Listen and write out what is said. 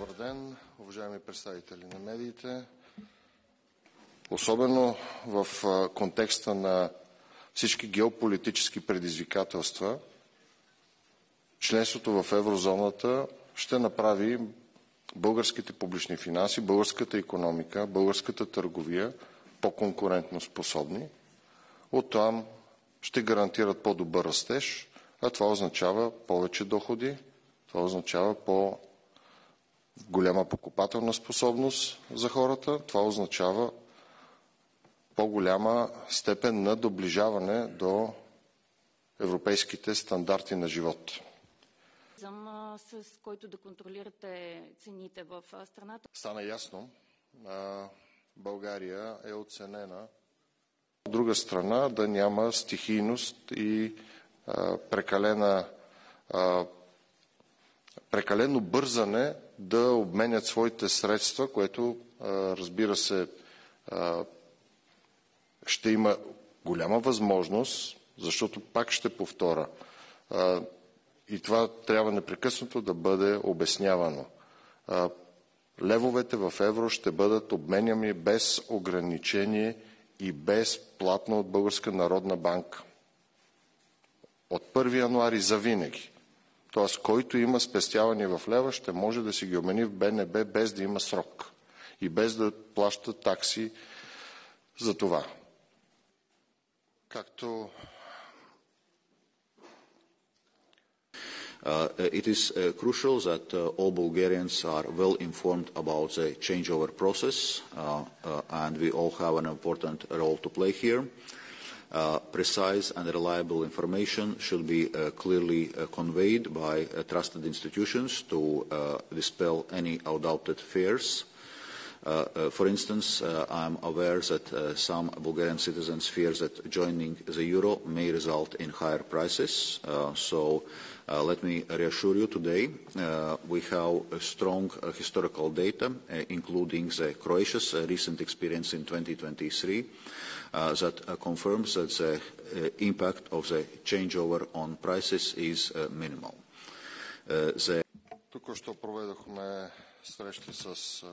Добър ден, уважаеми представители на медиите. Особено в контекста на всички геополитически предизвикателства, членството в еврозоната ще направи българските публични финанси, българската икономика, българската търговия по-конкурентно способни. Оттам ще гарантират по-добър растеж, а това означава повече доходи, това означава по-голяма покупателна способност за хората, това означава по-голяма степен на доближаване до европейските стандарти на живот. С който да контролирате цените в страната. Стана ясно, България е оценена. От друга страна да няма стихийност и прекалено бързане да обменят своите средства, което, разбира се, ще има голяма възможност, защото пак ще повторя, и това трябва непрекъснато да бъде обяснявано. Левовете в евро ще бъдат обменями без ограничение и безплатно от Българска народна банка. От 1 януари завинаги. Т.е. който има спестяване в лева, ще може да си ги обмени в БНБ без да има срок и без да плаща такси за това. Както It is crucial that all Bulgarians are well informed about the changeover process, and we all have an important role to play here. Precise and reliable information should be clearly conveyed by trusted institutions to dispel any undoubted fears. For instance, I am aware that some Bulgarian citizens fear that joining the euro may result in higher prices. Let me reassure you today, we have strong historical data, including Croatia's recent experience in 2023, that confirms that the impact of the changeover on prices is minimal. Току-що проведохме срещи с